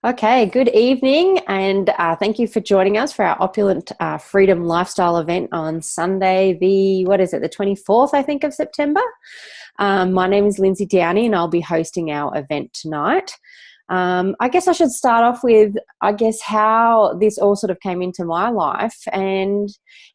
Okay, good evening, and thank you for joining us for our Opulent Freedom Lifestyle event on Sunday, the 24th, I think, of September. My name is Lindsay Downey, and I'll be hosting our event tonight. I guess I should start off with, how this all sort of came into my life. And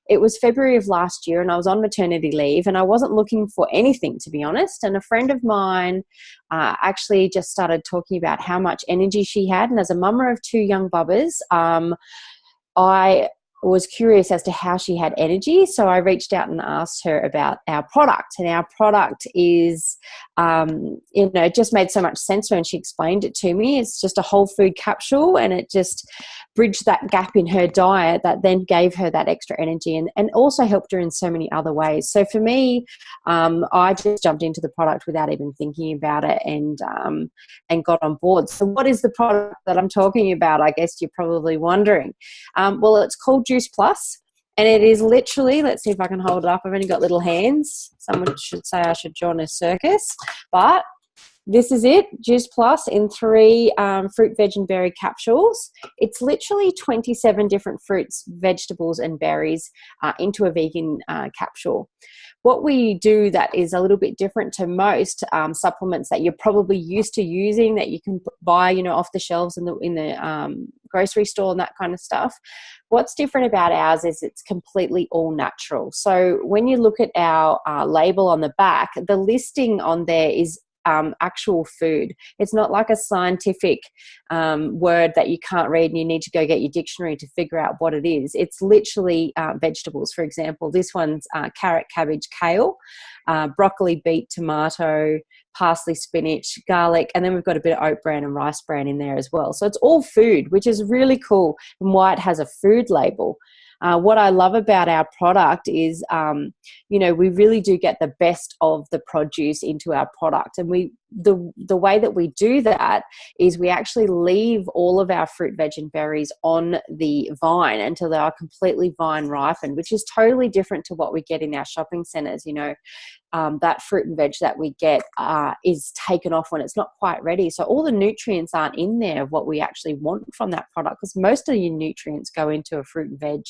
it was February of last year, and I was on maternity leave, and I wasn't looking for anything, to be honest. And a friend of mine actually just started talking about how much energy she had. And as a mama of two young bubbers, I was curious as to how she had energy. So I reached out and asked her about our product. And our product is, it just made so much sense when she explained it to me. It's just a whole food capsule, and it just bridged that gap in her diet that then gave her that extra energy and also helped her in so many other ways. So for me, I just jumped into the product without even thinking about it and got on board. So what is the product that I'm talking about? I guess you're probably wondering. Well, it's called Juice Plus, and it is literally, let's see if I can hold it up. I've only got little hands. Someone should say I should join a circus, but this is it, Juice Plus, in 3 fruit, veg, and berry capsules. It's literally 27 different fruits, vegetables, and berries into a vegan capsule. What we do that is a little bit different to most supplements that you're probably used to using, that you can buy, off the shelves in the grocery store and that kind of stuff. What's different about ours is it's completely all natural. So when you look at our label on the back, the listing on there is actual food. It's not like a scientific word that you can't read and you need to go get your dictionary to figure out what it is. It's literally vegetables. For example, this one's carrot, cabbage, kale, broccoli, beet, tomato, parsley, spinach, garlic, and then we've got a bit of oat bran and rice bran in there as well. So it's all food, which is really cool, and why it has a food label. What I love about our product is, we really do get the best of the produce into our product. And the way that we do that is we actually leave all of our fruit, veg, and berries on the vine until they are completely vine ripened, which is totally different to what we get in our shopping centres. That fruit and veg that we get is taken off when it's not quite ready. So all the nutrients aren't in there of what we actually want from that product, because most of your nutrients go into a fruit and veg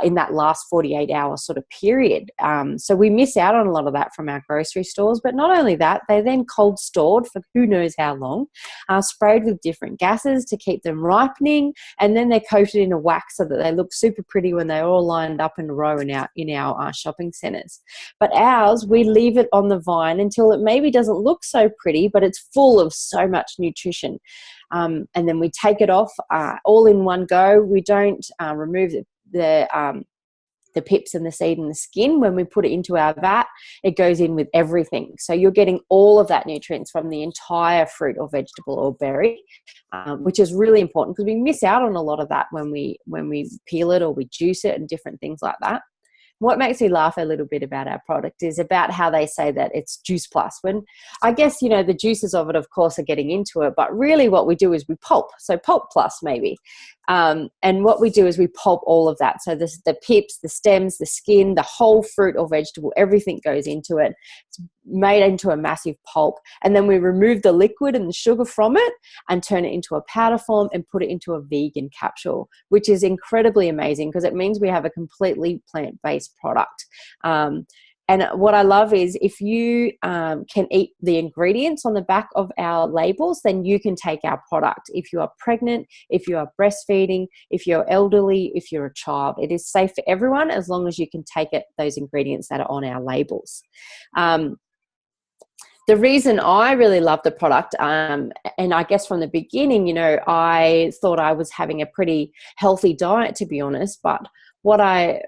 in that last 48-hour sort of period. So we miss out on a lot of that from our grocery stores. But not only that, they're then cold stored for who knows how long, sprayed with different gases to keep them ripening, and then they're coated in a wax so that they look super pretty when they're all lined up in a row in our shopping centres. But ours, we leave it on the vine until it maybe doesn't look so pretty, but it's full of so much nutrition. And then we take it off all in one go. We don't remove the pips and the seed and the skin. When we put it into our vat, it goes in with everything. So you're getting all of that nutrients from the entire fruit or vegetable or berry, which is really important because we miss out on a lot of that when we peel it or we juice it and different things like that. What makes me laugh a little bit about our product is about how they say that it's Juice Plus, when I guess, the juices of it, of course, are getting into it, but really what we do is we pulp. So Pulp Plus maybe. And what we do is we pulp all of that. So the pips, the stems, the skin, the whole fruit or vegetable, everything goes into it. It's made into a massive pulp. And then we remove the liquid and the sugar from it and turn it into a powder form and put it into a vegan capsule, which is incredibly amazing because it means we have a completely plant-based product. And what I love is if you can eat the ingredients on the back of our labels, then you can take our product. If you are pregnant, if you are breastfeeding, if you're elderly, if you're a child, it is safe for everyone as long as you can take those ingredients that are on our labels. The reason I really love the product, and I guess from the beginning, I thought I was having a pretty healthy diet, to be honest, but what I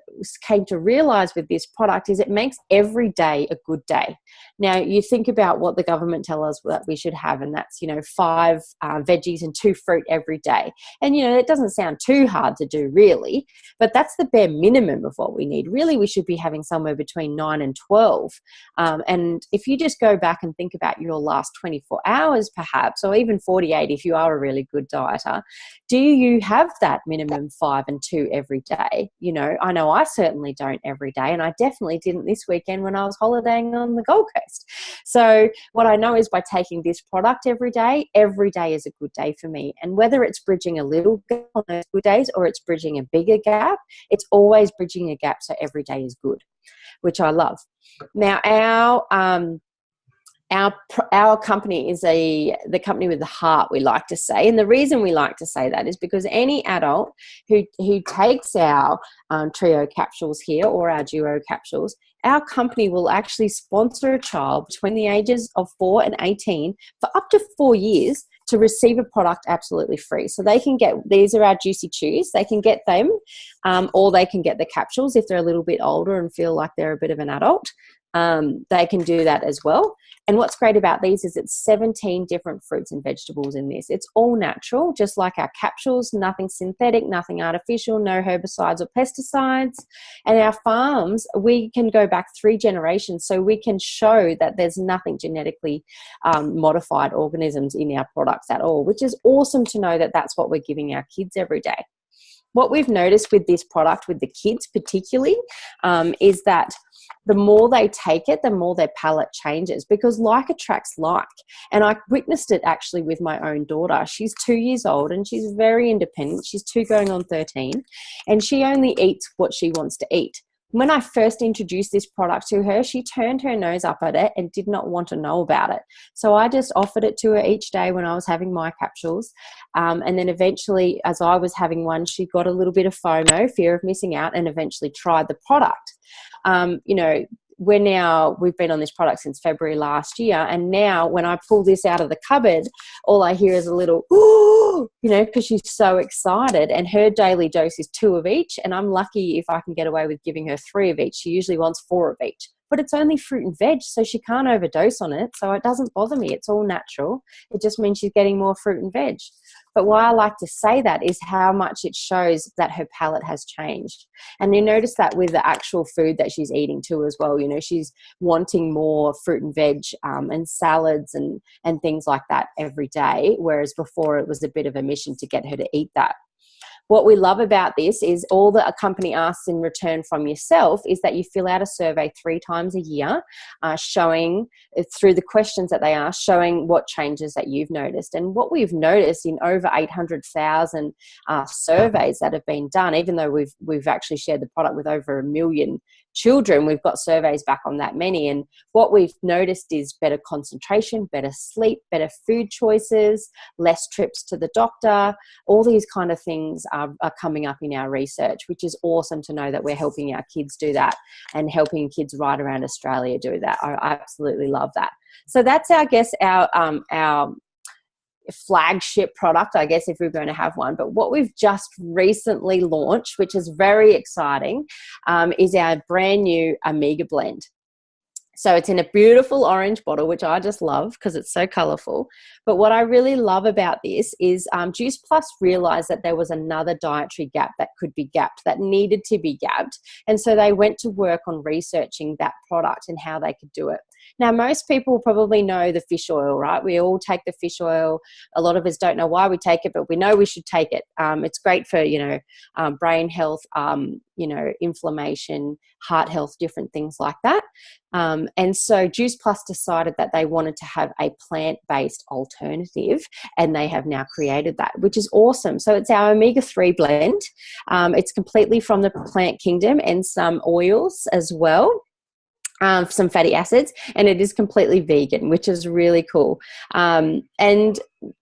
came to realize with this product is it makes every day a good day. Now, you think about what the government tell us that we should have, and that's, 5 veggies and 2 fruit every day. And, it doesn't sound too hard to do, really, but that's the bare minimum of what we need. Really, we should be having somewhere between 9 and 12. And if you just go back and think about your last 24 hours, perhaps, or even 48 if you are a really good dieter, do you have that minimum 5 and 2 every day? I know I certainly don't every day, and I definitely didn't this weekend when I was holidaying on the Gold Coast. best. So what I know is by taking this product every day is a good day for me. And whether it's bridging a little gap on those good days or it's bridging a bigger gap, it's always bridging a gap, so every day is good, which I love. Now, our company is the company with the heart, we like to say. And the reason we like to say that is because any adult who takes our trio capsules here or our duo capsules, our company will actually sponsor a child between the ages of 4 and 18 for up to 4 years to receive a product absolutely free. So they can get, these are our Juicy Chews, they can get them, or they can get the capsules if they're a little bit older and feel like they're a bit of an adult. They can do that as well. And what's great about these is it's 17 different fruits and vegetables in this. It's all natural, just like our capsules, nothing synthetic, nothing artificial, no herbicides or pesticides. And our farms, we can go back 3 generations, so we can show that there's nothing genetically modified organisms in our products at all, which is awesome to know that that's what we're giving our kids every day. What we've noticed with this product, with the kids particularly, is that the more they take it, the more their palate changes, because like attracts like. And I witnessed it actually with my own daughter. She's 2 years old and she's very independent. She's 2 going on 13, and she only eats what she wants to eat. When I first introduced this product to her, she turned her nose up at it and did not want to know about it. So I just offered it to her each day when I was having my capsules. And then eventually, as I was having one, she got a little bit of FOMO, fear of missing out, and eventually tried the product. You know, we've been on this product since February last year, and now when I pull this out of the cupboard, all I hear is a little, ooh, you know, because she's so excited. And her daily dose is 2 of each, and I'm lucky if I can get away with giving her 3 of each. She usually wants 4 of each, but it's only fruit and veg, so she can't overdose on it, so it doesn't bother me. It's all natural. It just means she's getting more fruit and veg. But why I like to say that is how much it shows that her palate has changed. And you notice that with the actual food that she's eating too as well. You know, she's wanting more fruit and veg and salads and things like that every day, whereas before it was a bit of a mission to get her to eat that. What we love about this is all that a company asks in return from yourself is that you fill out a survey 3 times a year, showing through the questions that they ask, showing what changes that you've noticed. And what we've noticed in over 800,000 surveys that have been done, even though we've actually shared the product with over 1 million children, we've got surveys back on that many. And what we've noticed is better concentration, better sleep, better food choices, less trips to the doctor. All these kind of things are coming up in our research, which is awesome to know that we're helping our kids do that and helping kids right around Australia do that. I absolutely love that. So that's our flagship product, I guess, if we're going to have one. But what we've just recently launched, which is very exciting, is our brand new Omega blend. So it's in a beautiful orange bottle, which I just love because it's so colourful. But what I really love about this is Juice Plus realised that there was another dietary gap that could be gapped, that needed to be gapped. And so they went to work on researching that product and how they could do it. Now, most people probably know the fish oil, right? We all take the fish oil. A lot of us don't know why we take it, but we know we should take it. It's great for, brain health, inflammation, heart health, different things like that. And so Juice Plus decided that they wanted to have a plant-based alternative, and they have now created that, which is awesome. So it's our omega-3 blend. It's completely from the plant kingdom and some oils as well. Some fatty acids, and it is completely vegan, which is really cool. And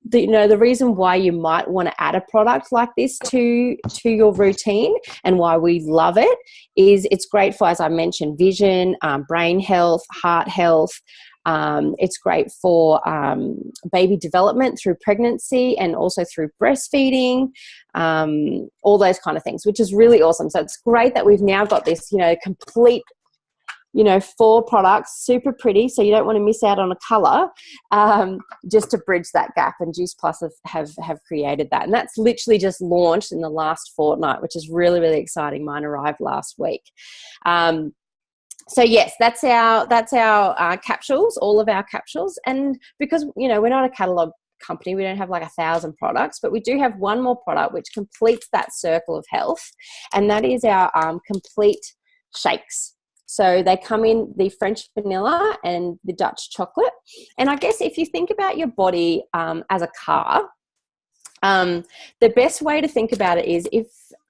the reason why you might want to add a product like this to your routine and why we love it is it's great for, as I mentioned, vision, brain health, heart health. It's great for baby development through pregnancy and also through breastfeeding, all those kind of things, which is really awesome. So it's great that we've now got this, complete 4 products, super pretty, so you don't want to miss out on a colour, just to bridge that gap. And Juice Plus have created that. And that's literally just launched in the last fortnight, which is really, really exciting. Mine arrived last week. So yes, that's our capsules, all of our capsules. And because, we're not a catalogue company, we don't have like 1,000 products, but we do have one more product which completes that circle of health, and that is our complete shakes. So they come in the French vanilla and the Dutch chocolate. And I guess if you think about your body as a car, the best way to think about it is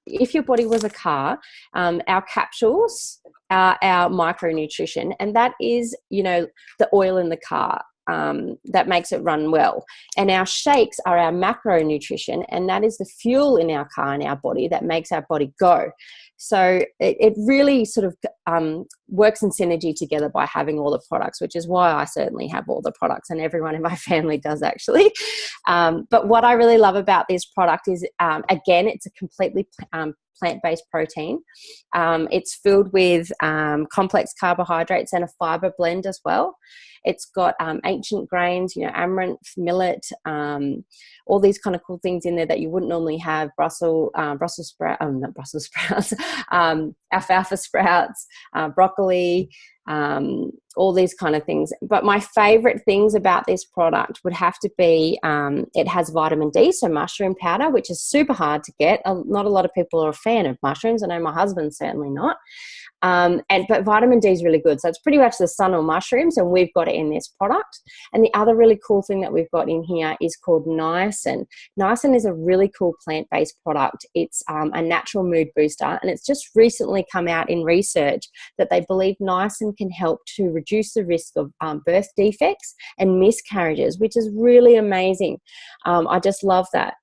if your body was a car, our capsules are our micronutrition, and that is, the oil in the car that makes it run well. And our shakes are our macronutrition, and that is the fuel in our car and our body that makes our body go. So it really sort of works in synergy together by having all the products, which is why I certainly have all the products, and everyone in my family does actually. But what I really love about this product is, again, it's a completely plant-based protein. It's filled with complex carbohydrates and a fiber blend as well. It's got ancient grains, amaranth, millet, all these kind of cool things in there that you wouldn't normally have. Brussels sprouts, alfalfa sprouts, broccoli, all these kind of things. But my favorite things about this product would have to be it has vitamin D, so mushroom powder, which is super hard to get. Not a lot of people are a fan of mushrooms. I know my husband's certainly not. But vitamin D is really good. So it's pretty much the sun or mushrooms, and we've got it in this product. And the other really cool thing that we've got in here is called niacin. Niacin is a really cool plant-based product. It's a natural mood booster, and it's just recently come out in research that they believe niacin can help to reduce the risk of birth defects and miscarriages, which is really amazing. I just love that.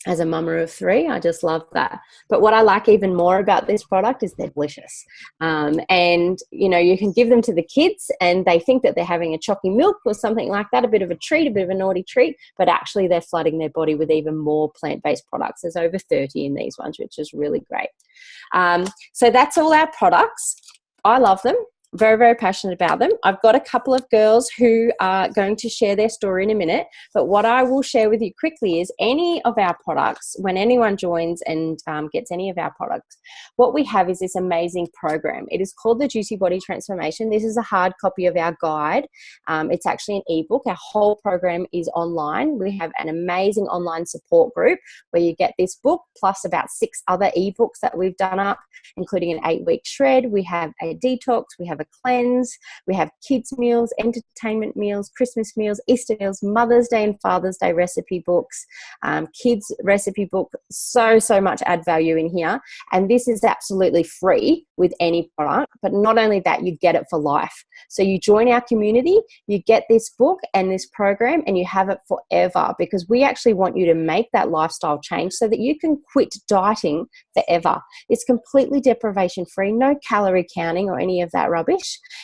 As a mama of 3, I just love that. But what I like even more about this product is they're delicious. And, you can give them to the kids and they think that they're having a chalky milk or something like that, a bit of a treat, a bit of a naughty treat, but actually they're flooding their body with even more plant-based products. There's over 30 in these ones, which is really great. So that's all our products. I love them. Very, very passionate about them. I've got a couple of girls who are going to share their story in a minute, but what I will share with you quickly is any of our products, when anyone joins and gets any of our products, what we have is this amazing program. It is called the Juicy Body Transformation. This is a hard copy of our guide. It's actually an ebook. Our whole program is online. We have an amazing online support group where you get this book plus about 6 other ebooks that we've done up, including an 8-week shred. We have a detox. We have a cleanse, we have kids meals, entertainment meals, Christmas meals, Easter meals, Mother's Day and Father's Day recipe books, kids recipe book, so much add value in here. And this is absolutely free with any product, but not only that, you get it for life. So you join our community, you get this book and this program, and you have it forever, because we actually want you to make that lifestyle change so that you can quit dieting forever. It's completely deprivation free, no calorie counting or any of that rubbish.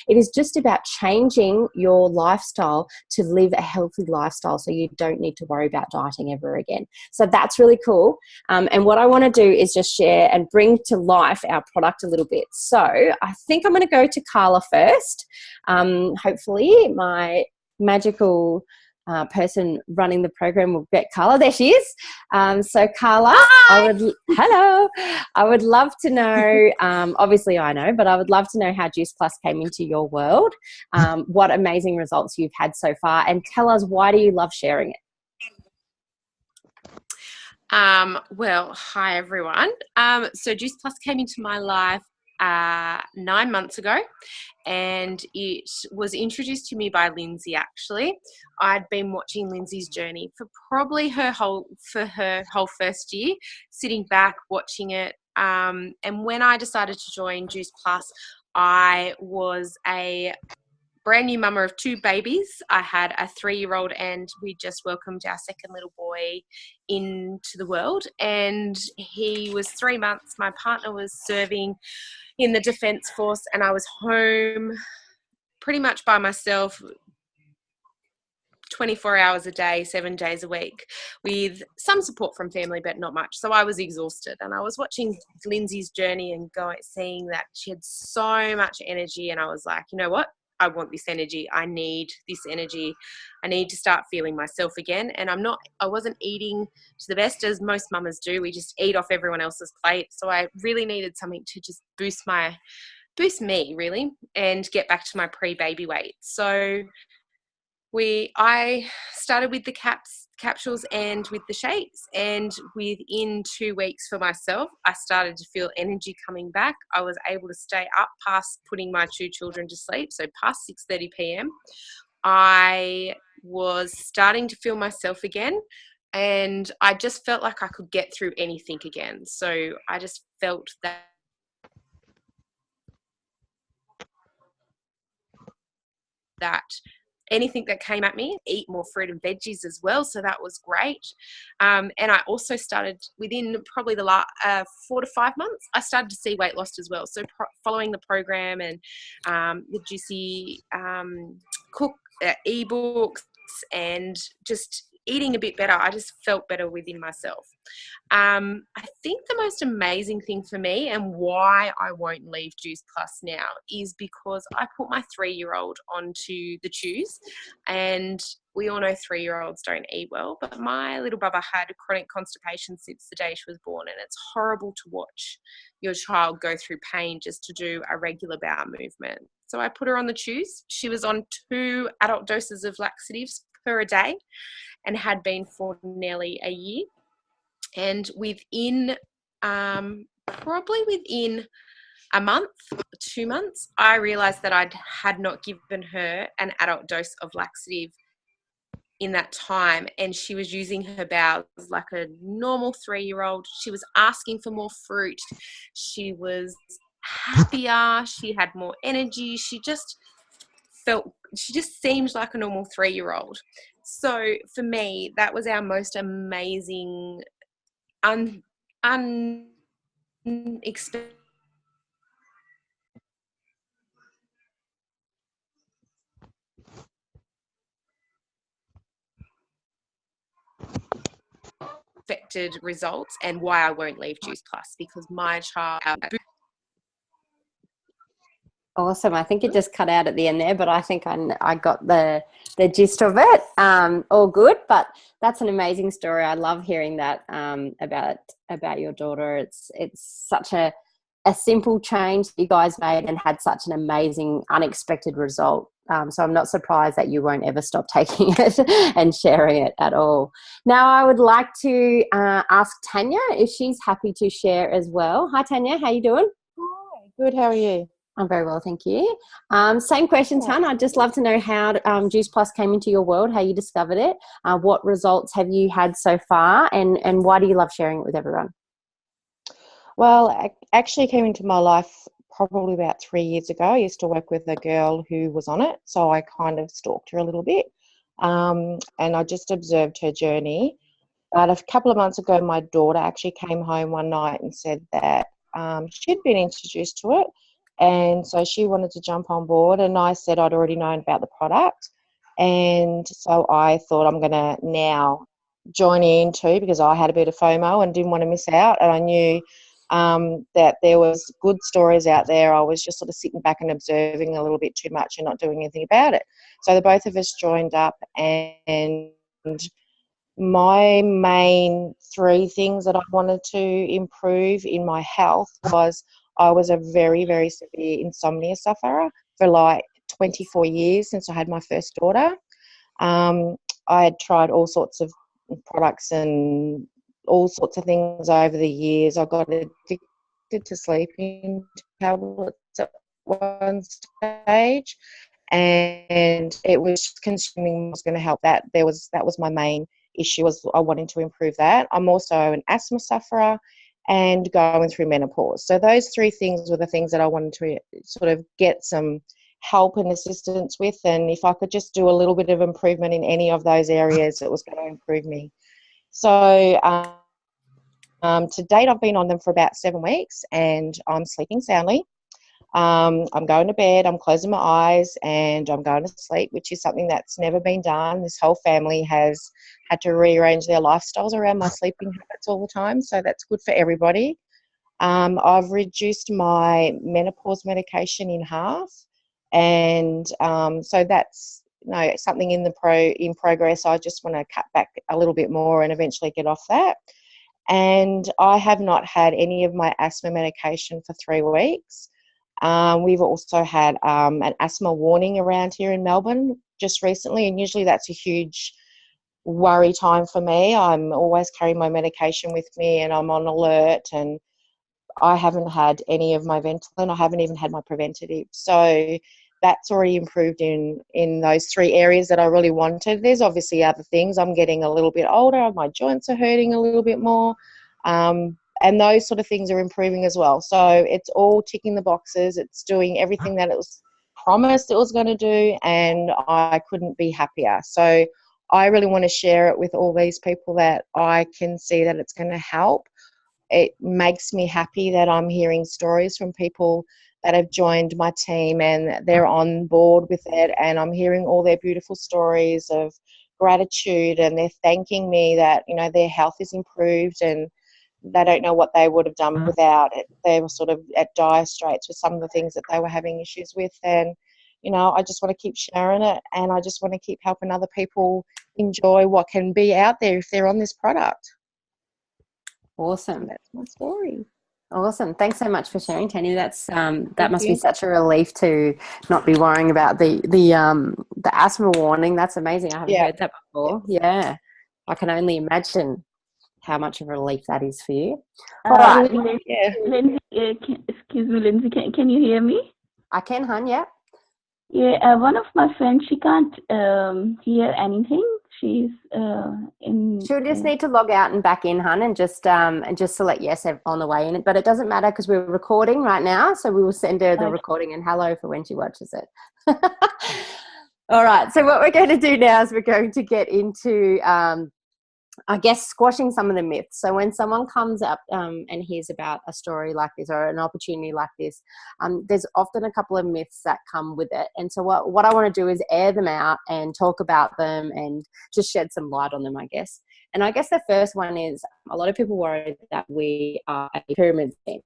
It is just about changing your lifestyle to live a healthy lifestyle so you don't need to worry about dieting ever again. So that's really cool. And what I want to do is just share and bring to life our product a little bit. So I think I'm going to go to Carla first. Hopefully my magical person running the program will get Carla. There she is. So Carla, Hi. hello. I would love to know, obviously I know, but I would love to know how Juice Plus came into your world, what amazing results you've had so far, and tell us, why do you love sharing it? Well, hi everyone. So Juice Plus came into my life 9 months ago, and it was introduced to me by Lindsay. Actually, I'd been watching Lindsay's journey for probably her whole first year, sitting back watching it. And when I decided to join Juice Plus, I was a brand new mama of 2 babies. I had a 3-year-old, and we just welcomed our second little boy into the world. And he was 3 months. My partner was serving in the Defence Force, and I was home pretty much by myself 24 hours a day, 7 days a week, with some support from family, but not much. So I was exhausted, and I was watching Lindsay's journey and seeing that she had so much energy, and I was like, you know what? I want this energy. I need this energy. I need to start feeling myself again. And I wasn't eating to the best, as most mamas do. We just eat off everyone else's plate. So I really needed something to just boost me really, and get back to my pre-baby weight. So I started with the capsules and with the shakes, and within 2 weeks for myself, I started to feel energy coming back. I was able to stay up past putting my 2 children to sleep, so past 6:30 p.m. I was starting to feel myself again, and I just felt like I could get through anything again. So I just felt that anything that came at me, eat more fruit and veggies as well. So that was great. And I also started within probably the last 4 to 5 months, I started to see weight loss as well. So following the program and the juicy cook ebooks and just eating a bit better, I just felt better within myself. I think the most amazing thing for me and why I won't leave Juice Plus now is because I put my 3-year-old onto the chews, and we all know 3-year-olds don't eat well, but my little bubba had chronic constipation since the day she was born, and it's horrible to watch your child go through pain just to do a regular bowel movement. So I put her on the chews. She was on 2 adult doses of laxatives per a day and had been for nearly a year. And probably within a month, 2 months, I realized that I had not given her an adult dose of laxative in that time, and she was using her bowels like a normal 3-year-old. She was asking for more fruit. She was happier. She had more energy. She just seemed like a normal 3-year-old. So for me, that was our most amazing unexpected results, and why I won't leave Juice Plus, because my child. Awesome. I think it just cut out at the end there, but I think I got the gist of it. All good, but that's an amazing story. I love hearing that about your daughter. It's such a simple change that you guys made and had such an amazing, unexpected result. So I'm not surprised that you won't ever stop taking it and sharing it at all. Now, I would like to ask Tanya if she's happy to share as well. Hi, Tanya. How you doing? Hi, good. How are you? I'm very well, thank you. Same question, Tan. I'd just love to know how Juice Plus came into your world, how you discovered it, what results have you had so far, and why do you love sharing it with everyone? Well, I actually came into my life probably about 3 years ago. I used to work with a girl who was on it, so I kind of stalked her a little bit, and I just observed her journey. But a couple of months ago, my daughter actually came home one night and said that she'd been introduced to it, and so she wanted to jump on board, and I said I'd already known about the product, and so I thought I'm going to now join in too, because I had a bit of FOMO and didn't want to miss out, and I knew that there was good stories out there. I was just sort of sitting back and observing a little bit too much and not doing anything about it. So the both of us joined up, and my main 3 things that I wanted to improve in my health was I was a very, very severe insomnia sufferer for like 24 years since I had my first daughter. I had tried all sorts of products and all sorts of things over the years. I got addicted to sleeping tablets at one stage, and it was consuming was going to help that. That was my main issue, was I wanting to improve that. I'm also an asthma sufferer and going through menopause. So those 3 things were the things that I wanted to sort of get some help and assistance with, and if I could just do a little bit of improvement in any of those areas, it was going to improve me. So to date, I've been on them for about 7 weeks, and I'm sleeping soundly. I'm going to bed, I'm closing my eyes, and I'm going to sleep, which is something that's never been done. This whole family has had to rearrange their lifestyles around my sleeping habits all the time, so that's good for everybody. I've reduced my menopause medication in half, and so that's something in progress. I just want to cut back a little bit more and eventually get off that. And I have not had any of my asthma medication for 3 weeks. We've also had an asthma warning around here in Melbourne just recently, and usually that's a huge worry time for me. I'm always carrying my medication with me and I'm on alert, and I haven't had any of my Ventolin. I haven't even had my preventative. So that's already improved in those 3 areas that I really wanted. There's obviously other things. I'm getting a little bit older. My joints are hurting a little bit more. And those sort of things are improving as well. So it's all ticking the boxes. It's doing everything that it was promised it was going to do, and I couldn't be happier. So I really want to share it with all these people that I can see that it's going to help. It makes me happy that I'm hearing stories from people that have joined my team and they're on board with it, and I'm hearing all their beautiful stories of gratitude, and they're thanking me that, you know, their health is improved and they don't know what they would have done without it. They were sort of at dire straits with some of the things that they were having issues with, and you know, I just want to keep sharing it, and I just want to keep helping other people enjoy what can be out there if they're on this product. Awesome. That's my story. Awesome. Thanks so much for sharing, Tanya. That's that Thank must you. be such a relief to not be worrying about the asthma warning. That's amazing. I haven't heard that before. Yeah. I can only imagine how much of a relief that is for you. All right. Lindsay, excuse me, Lindsay, can you hear me? I can, hun, yeah. Yeah, one of my friends, she can't hear anything. She's She'll just need to log out and back in, hun, and just select yes on the way in. But it doesn't matter because we're recording right now, so we will send her the recording and hello for when she watches it. All right. So what we're going to do now is we're going to get into I guess squashing some of the myths. So when someone comes up and hears about a story like this or an opportunity like this, there's often a couple of myths that come with it. And so what I want to do is air them out and talk about them and just shed some light on them, I guess. And I guess the first one is a lot of people worry that we are a pyramid scheme.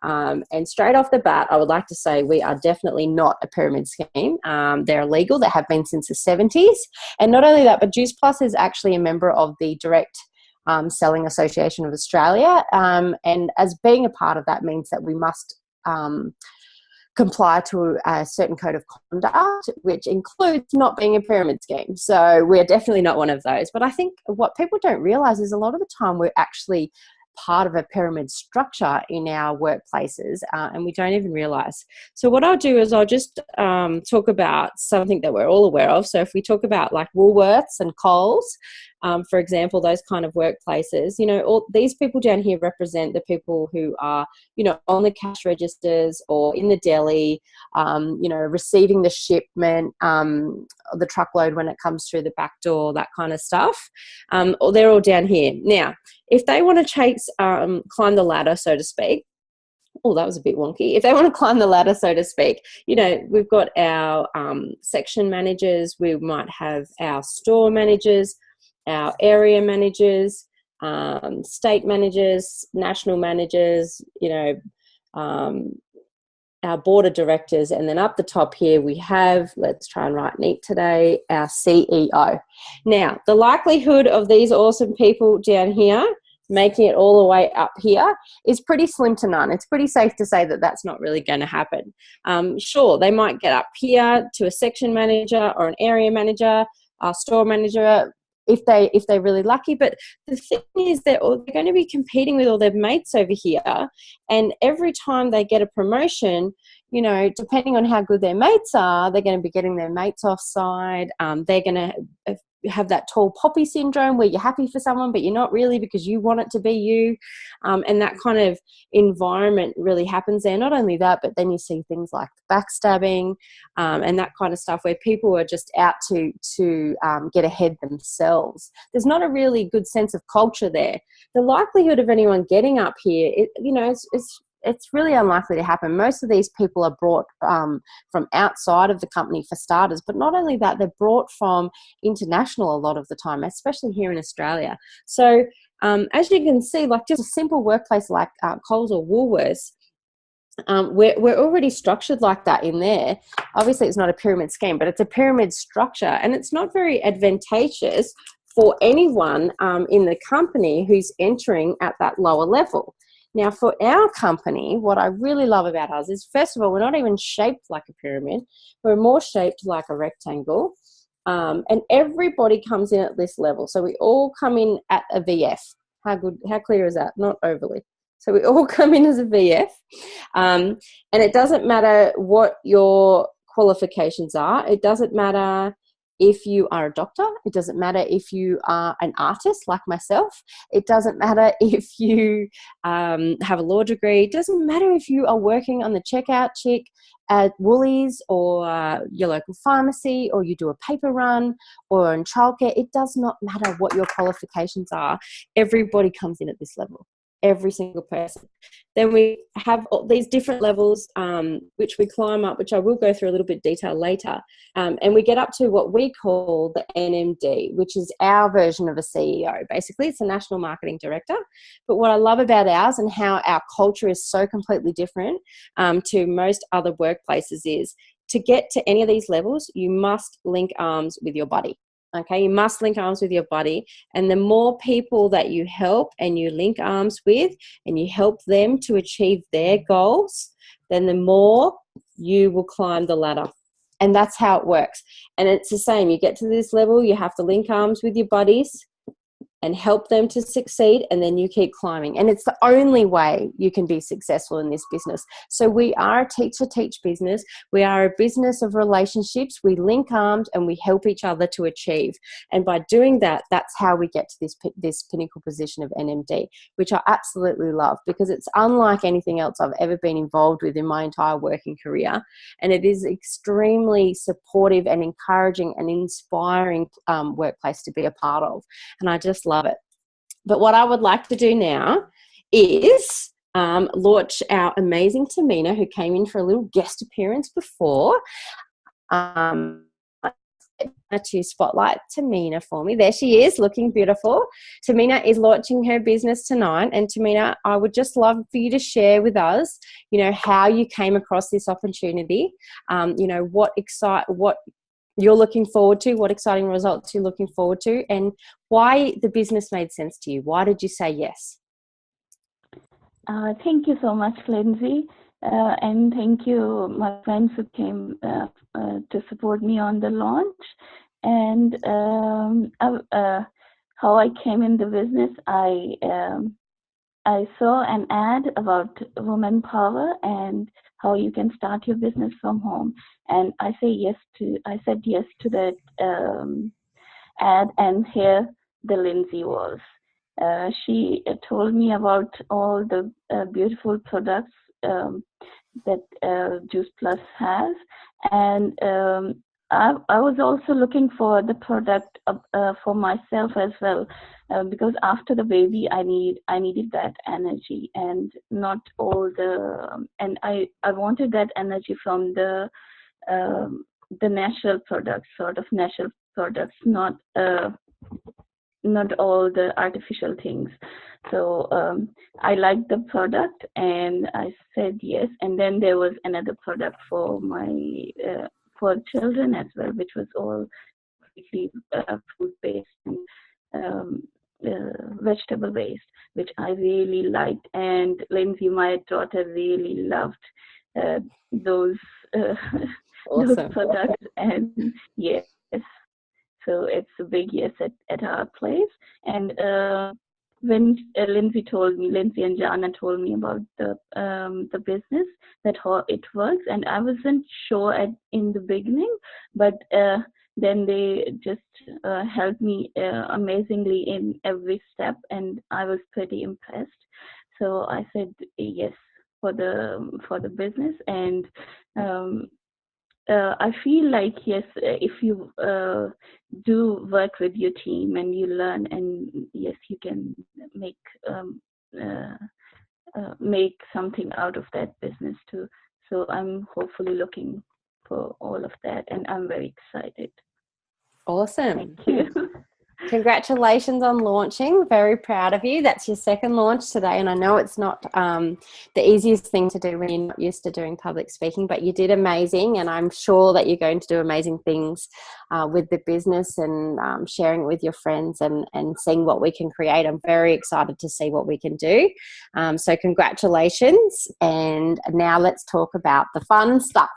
And straight off the bat, I would like to say we are definitely not a pyramid scheme. They're illegal. They have been since the 70s. And not only that, but Juice Plus is actually a member of the Direct Selling Association of Australia. And as being a part of that means that we must comply to a certain code of conduct, which includes not being a pyramid scheme. So we're definitely not one of those. But I think what people don't realise is a lot of the time we're actually part of a pyramid structure in our workplaces, and we don't even realize. So what I'll do is I'll just talk about something that we're all aware of. So if we talk about like Woolworths and Coles, for example, those kind of workplaces, you know, all these people down here represent the people who are, you know, on the cash registers or in the deli, you know, receiving the shipment, the truckload when it comes through the back door, that kind of stuff. Or they're all down here. Now, if they want to climb the ladder, so to speak, oh, that was a bit wonky. If they want to climb the ladder, so to speak, you know, we've got our section managers, we might have our store managers, our area managers, state managers, national managers, you know, our board of directors, and then up the top here we have, let's try and write neat today, our CEO. Now, the likelihood of these awesome people down here making it all the way up here is pretty slim to none. It's pretty safe to say that that's not really going to happen. Sure, they might get up here to a section manager or an area manager, a store manager, if they're really lucky. But the thing is they're going to be competing with all their mates over here, and every time they get a promotion, you know, depending on how good their mates are, they're going to be getting their mates offside. They're going to have that tall poppy syndrome where you're happy for someone but you're not really because you want it to be you, and that kind of environment really happens there. Not only that, but then you see things like backstabbing and that kind of stuff where people are just out to get ahead themselves. There's not a really good sense of culture there. The likelihood of anyone getting up here, it's really unlikely to happen. Most of these people are brought from outside of the company for starters, but not only that, they're brought from international a lot of the time, especially here in Australia. So as you can see, like just a simple workplace like Coles or Woolworths, we're already structured like that in there. Obviously, it's not a pyramid scheme, but it's a pyramid structure, and it's not very advantageous for anyone in the company who's entering at that lower level. Now, for our company, what I really love about us is, first of all, we're not even shaped like a pyramid. We're more shaped like a rectangle. And everybody comes in at this level. So we all come in at a VF. How clear is that? Not overly. So we all come in as a VF. And it doesn't matter what your qualifications are. It doesn't matter if you are a doctor. It doesn't matter if you are an artist like myself. It doesn't matter if you have a law degree. It doesn't matter if you are working on the checkout chick at Woolies or your local pharmacy, or you do a paper run or in childcare. It does not matter what your qualifications are. Everybody comes in at this level. Every single person. Then we have all these different levels, which we climb up, which I will go through a little bit detail later. And we get up to what we call the NMD, which is our version of a CEO. Basically, it's a national marketing director. But what I love about ours and how our culture is so completely different to most other workplaces is, to get to any of these levels, you must link arms with your buddy. Okay, you must link arms with your buddy. And the more people that you help and you link arms with and you help them to achieve their goals, then the more you will climb the ladder. And that's how it works. And it's the same. You get to this level, you have to link arms with your buddies and help them to succeed, and then you keep climbing. And it's the only way you can be successful in this business. So we are a teach-to-teach business. We are a business of relationships. We link arms and we help each other to achieve. And by doing that, that's how we get to this pinnacle position of NMD, which I absolutely love, because it's unlike anything else I've ever been involved with in my entire working career. And it is extremely supportive and encouraging and inspiring workplace to be a part of. And I just love it. But what I would like to do now is launch our amazing Tamina, who came in for a little guest appearance before. To spotlight Tamina for me. There she is, looking beautiful. Tamina is launching her business tonight. And Tamina, I would just love for you to share with us, how you came across this opportunity, what you're looking forward to, what exciting results you're looking forward to, and why the business made sense to you. Why did you say yes? Thank you so much, Lindsay. And thank you, my friends who came to support me on the launch. And how I came in the business, I saw an ad about women power and how you can start your business from home. And I said yes to that ad, and here the Lindsay was. She told me about all the beautiful products that Juice Plus has, and I was also looking for the product for myself as well, because after the baby I needed that energy, and not all the and I wanted that energy from the natural products, not all the artificial things. So I liked the product and I said yes. And then there was another product for my for children as well, which was all completely food-based and vegetable based, which I really liked. And Lindsay, my daughter, really loved those Awesome. those products. And yes, so it's a big yes at our place. And when Lindsay and Jana told me about the business, that how it works, and I wasn't sure in the beginning, but then they just helped me amazingly in every step, and I was pretty impressed. So I said yes for the business, and I feel like yes, if you do work with your team and you learn, and yes, you can make something out of that business too. So I'm hopefully looking for all of that, and I'm very excited. Awesome. Thank you. Congratulations on launching. Very proud of you. That's your second launch today. And I know it's not the easiest thing to do when you're not used to doing public speaking, but you did amazing. And I'm sure that you're going to do amazing things with the business and sharing it with your friends and seeing what we can create. I'm very excited to see what we can do. So congratulations. And now let's talk about the fun stuff.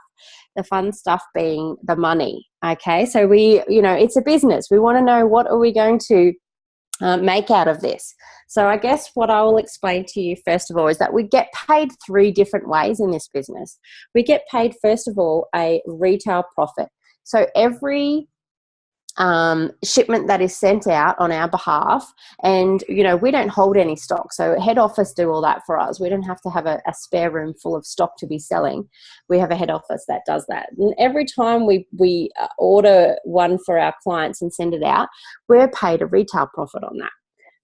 The fun stuff being the money. Okay, so it's a business. We want to know, what are we going to make out of this? So I guess what I will explain to you first of all is that we get paid 3 different ways in this business. We get paid, first of all, a retail profit. So every shipment that is sent out on our behalf, and we don't hold any stock, so head office do all that for us. We don't have to have a spare room full of stock to be selling. We have a head office that does that, and every time we order one for our clients and send it out, we're paid a retail profit on that.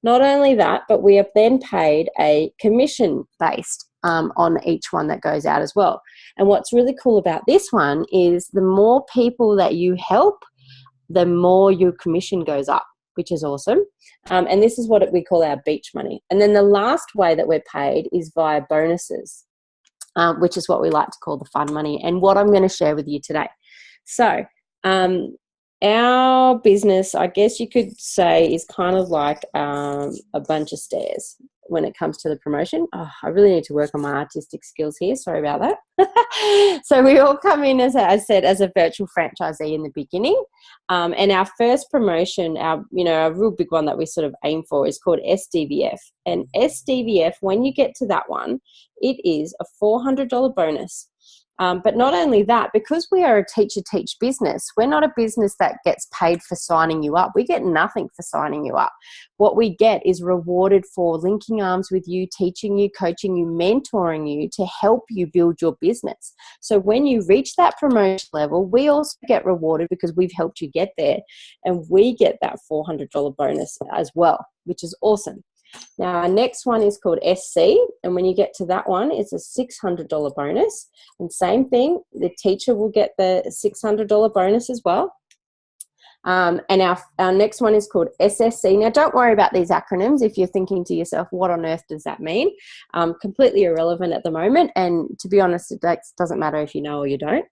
Not only that, but we are then paid a commission based on each one that goes out as well. And what's really cool about this one is the more people that you help, the more your commission goes up, which is awesome. And this is what we call our beach money. And then the last way that we're paid is via bonuses, which is what we like to call the fun money, and what I'm going to share with you today. So our business, I guess you could say, is kind of like a bunch of stairs when it comes to the promotion. Oh, I really need to work on my artistic skills here. Sorry about that. So we all come in, as I said, as a virtual franchisee in the beginning. And our first promotion, a real big one that we sort of aim for, is called SDVF. And SDVF, when you get to that one, it is a $400 bonus. But not only that, because we are a teach business, we're not a business that gets paid for signing you up. We get nothing for signing you up. What we get is rewarded for linking arms with you, teaching you, coaching you, mentoring you to help you build your business. So when you reach that promotion level, we also get rewarded because we've helped you get there, and we get that $400 bonus as well, which is awesome. Now, our next one is called SC, and when you get to that one, it's a $600 bonus. And same thing, the teacher will get the $600 bonus as well. And our next one is called SSC. Now, don't worry about these acronyms if you're thinking to yourself, what on earth does that mean? Completely irrelevant at the moment, and to be honest, it doesn't matter if you know or you don't.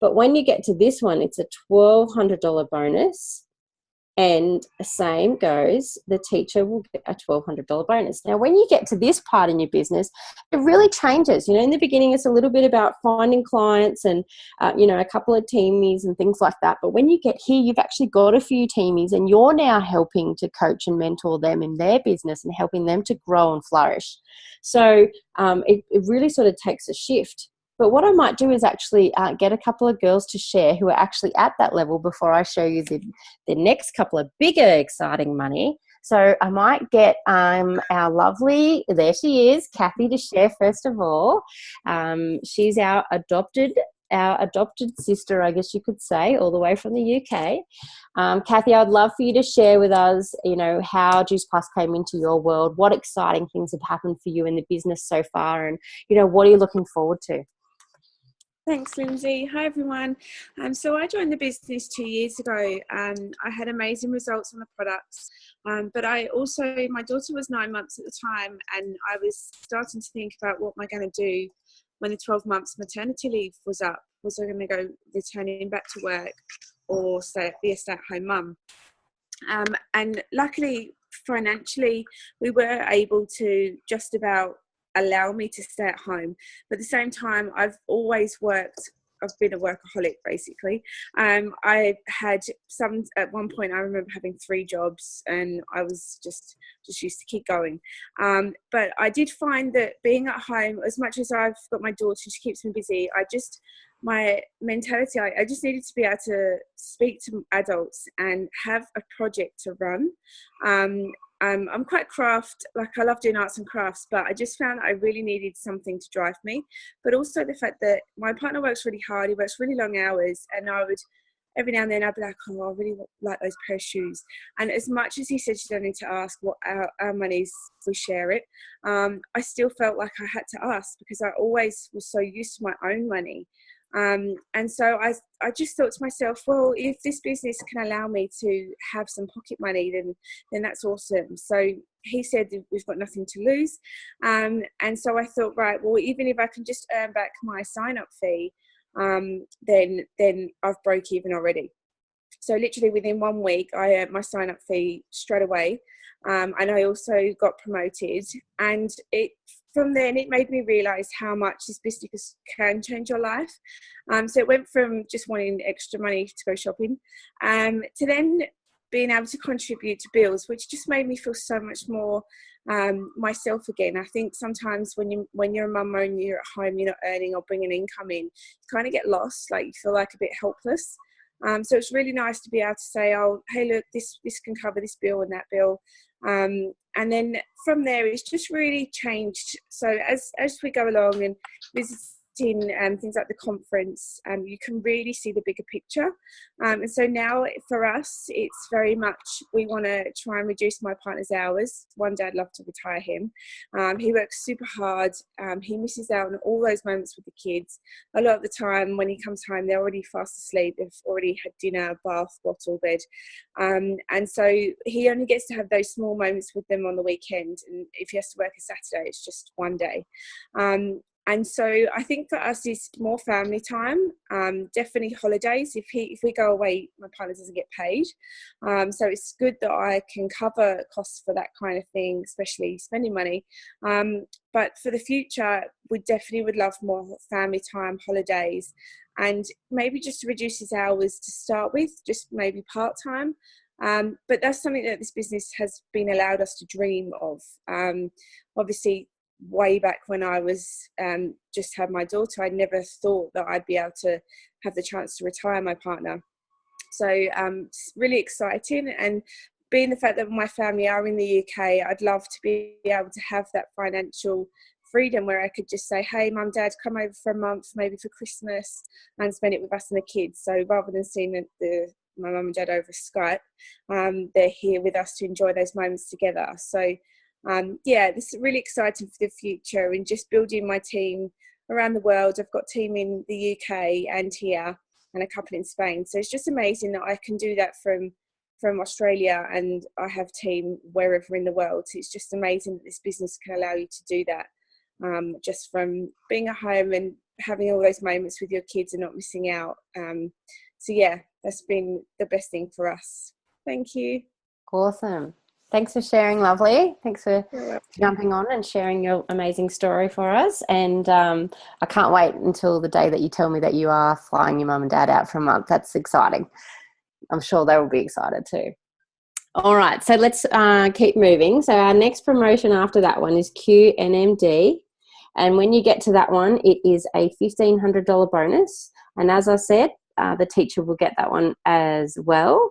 But when you get to this one, it's a $1,200 bonus. And same goes, the teacher will get a $1,200 bonus. Now, when you get to this part in your business, it really changes. In the beginning, it's a little bit about finding clients and, a couple of teamies and things like that. But when you get here, you've actually got a few teamies, and you're now helping to coach and mentor them in their business and helping them to grow and flourish. So it really sort of takes a shift. But what I might do is actually get a couple of girls to share who are actually at that level before I show you the next couple of bigger, exciting money. So I might get our lovely, there she is, Kathy, to share first of all. She's our adopted sister, I guess you could say, all the way from the UK. Kathy, I'd love for you to share with us, how Juice Plus came into your world, what exciting things have happened for you in the business so far, and, what are you looking forward to? Thanks, Lindsay. Hi, everyone. So I joined the business 2 years ago. I had amazing results on the products, but my daughter was 9 months at the time, and I was starting to think about what am I going to do when the 12 months maternity leave was up. Was I going to go returning back to work or be a stay-at-home mum? And luckily, financially, we were able to just about allow me to stay at home. But at the same time, I've always worked. I've been a workaholic, basically. I had at one point, I remember having 3 jobs, and I was just used to keep going. But I did find that being at home, as much as I've got my daughter, she keeps me busy, my mentality, I just needed to be able to speak to adults and have a project to run. I'm quite I love doing arts and crafts, but I just found that I really needed something to drive me. But also the fact that my partner works really hard, he works really long hours, and I would, every now and then I'd be like, oh, I really like those pair of shoes. And as much as he said she don't need to ask what our money's, we share it, I still felt like I had to ask, because I always was so used to my own money. And so I just thought to myself, well, if this business can allow me to have some pocket money, then that's awesome. So he said we've got nothing to lose. And so I thought, right, well, even if I can just earn back my sign-up fee, then I've broke even already. So literally within 1 week, I earned my sign-up fee straight away. And I also got promoted. And from then, it made me realise how much this business can change your life. So it went from just wanting extra money to go shopping to then being able to contribute to bills, which just made me feel so much more myself again. I think sometimes when you're a mum and you're at home, you're not earning or bringing income in, you kind of get lost, like you feel like a bit helpless. So it's really nice to be able to say, oh, hey, look, this can cover this bill and that bill. And then from there, it's just really changed. So as we go along and visiting things like the conference, you can really see the bigger picture. And so now for us, it's very much, we want to try and reduce my partner's hours. One day I'd love to retire him. He works super hard. He misses out on all those moments with the kids. A lot of the time when he comes home, they're already fast asleep. They've already had dinner, bath, bottle, bed. And so he only gets to have those small moments with them on the weekend. And if he has to work a Saturday, it's just one day. And so I think for us is more family time, definitely holidays. If we go away, my partner doesn't get paid. So it's good that I can cover costs for that kind of thing, especially spending money. But for the future, we definitely would love more family time, holidays, and maybe just to reduce his hours to start with, just maybe part-time. But that's something that this business has been allowed us to dream of. Obviously, way back when I was just had my daughter, I never thought that I'd be able to have the chance to retire my partner. So it's really exciting, and being the fact that my family are in the UK, I'd love to be able to have that financial freedom where I could just say, hey, mum, dad, come over for a month, maybe for Christmas, and spend it with us and the kids. So rather than seeing my mum and dad over Skype, they're here with us to enjoy those moments together. So this is really exciting for the future, and just building my team around the world. I've got a team in the UK and here, and a couple in Spain. So it's just amazing that I can do that from Australia, and I have team wherever in the world. It's just amazing that this business can allow you to do that, just from being at home and having all those moments with your kids and not missing out. So yeah, that's been the best thing for us. Thank you. Awesome. Thanks for sharing, lovely. Thanks for jumping on and sharing your amazing story for us. And I can't wait until the day that you tell me that you are flying your mum and dad out for a month. That's exciting. I'm sure they will be excited too. All right, so let's keep moving. So our next promotion after that one is QNMD. And when you get to that one, it is a $1,500 bonus. And as I said, the teacher will get that one as well.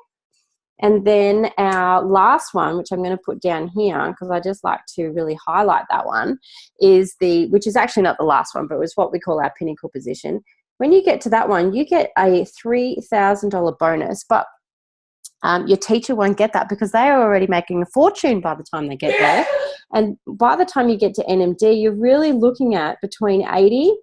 And then our last one, which I'm going to put down here because I just like to really highlight that one, is which is actually not the last one, but it was what we call our pinnacle position. When you get to that one, you get a $3,000 bonus, but your teacher won't get that because they are already making a fortune by the time they get there. And by the time you get to NMD, you're really looking at between $80,000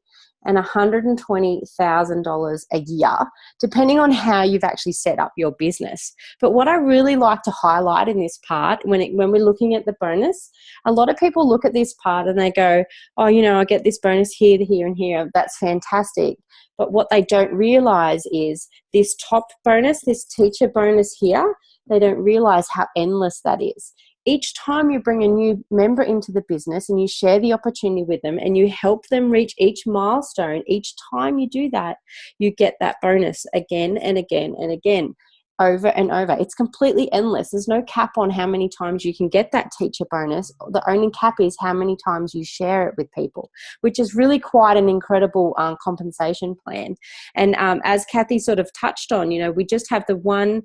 and $120,000 a year, depending on how you've actually set up your business. But what I really like to highlight in this part, when we're looking at the bonus, a lot of people look at this part and they go, oh, I get this bonus here, here, and here. That's fantastic. But what they don't realize is this top bonus, this teacher bonus here, they don't realize how endless that is. Each time you bring a new member into the business and you share the opportunity with them and you help them reach each milestone, each time you do that, you get that bonus again and again and again, over and over. It's completely endless. There's no cap on how many times you can get that teacher bonus. The only cap is how many times you share it with people, which is really quite an incredible compensation plan. And as Kathy sort of touched on, we just have the one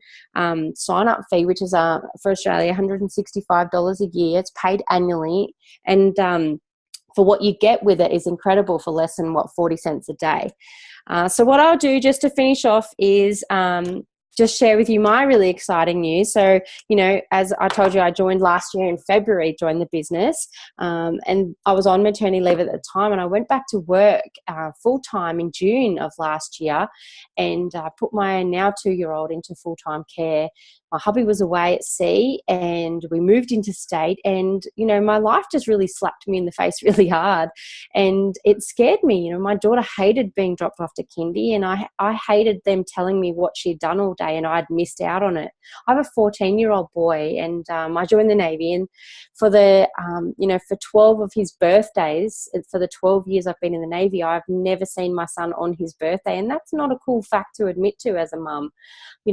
sign-up fee, which is for Australia, $165 a year. It's paid annually. And for what you get with it is incredible for less than 40 cents a day. So what I'll do just to finish off is just share with you my really exciting news. So, as I told you, I joined last year in February, joined the business, and I was on maternity leave at the time, and I went back to work full-time in June of last year, and put my now 2-year-old into full-time care. My hubby was away at sea, and we moved into state, and my life just really slapped me in the face really hard, and it scared me. My daughter hated being dropped off to kindy, and I hated them telling me what she'd done all day, and I'd missed out on it. I have a 14-year-old boy, and I joined the Navy, and for for 12 of his birthdays, for the 12 years I've been in the Navy, I've never seen my son on his birthday, and that's not a cool fact to admit to as a mum.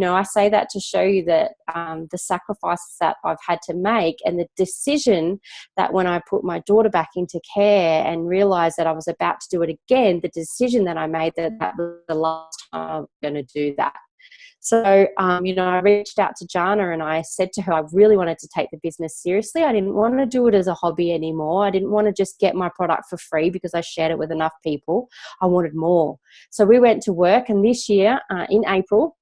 I say that to show you that the sacrifices that I've had to make, and the decision that when I put my daughter back into care and realised that I was about to do it again, the decision that I made that was the last time I was going to do that. So, I reached out to Jana and I said to her, I really wanted to take the business seriously. I didn't want to do it as a hobby anymore. I didn't want to just get my product for free because I shared it with enough people. I wanted more. So we went to work, and this year in April,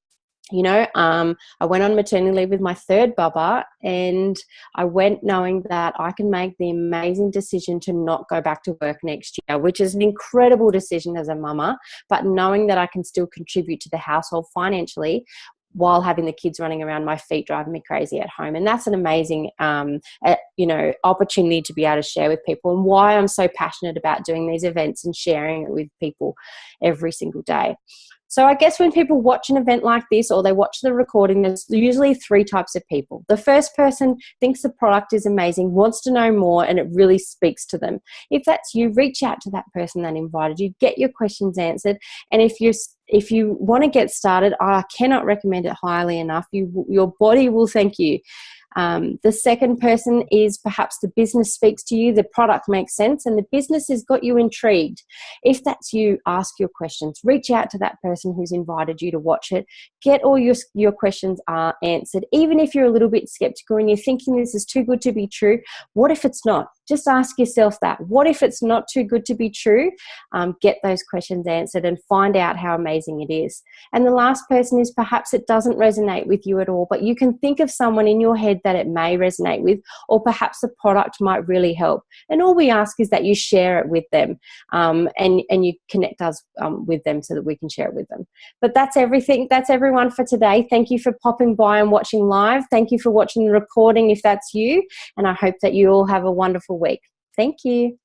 I went on maternity leave with my third bubba, and I went knowing that I can make the amazing decision to not go back to work next year, which is an incredible decision as a mama, but knowing that I can still contribute to the household financially while having the kids running around my feet driving me crazy at home. And that's an amazing, opportunity to be able to share with people, and why I'm so passionate about doing these events and sharing it with people every single day. So I guess when people watch an event like this, or they watch the recording, there's usually 3 types of people. The first person thinks the product is amazing, wants to know more, and it really speaks to them. If that's you, reach out to that person that invited you, get your questions answered. And if you want to get started, I cannot recommend it highly enough. Your body will thank you. The second person is perhaps the business speaks to you, the product makes sense, and the business has got you intrigued. If that's you, ask your questions. Reach out to that person who's invited you to watch it. Get all your questions answered. Even if you're a little bit skeptical and you're thinking this is too good to be true, what if it's not? Just ask yourself that. What if it's not too good to be true? Get those questions answered and find out how amazing it is. And the last person is perhaps it doesn't resonate with you at all, but you can think of someone in your head that it may resonate with, or perhaps the product might really help. And all we ask is that you share it with them, and you connect us with them so that we can share it with them. But that's everything. That's everyone for today. Thank you for popping by and watching live. Thank you for watching the recording if that's you. And I hope that you all have a wonderful week. Thank you.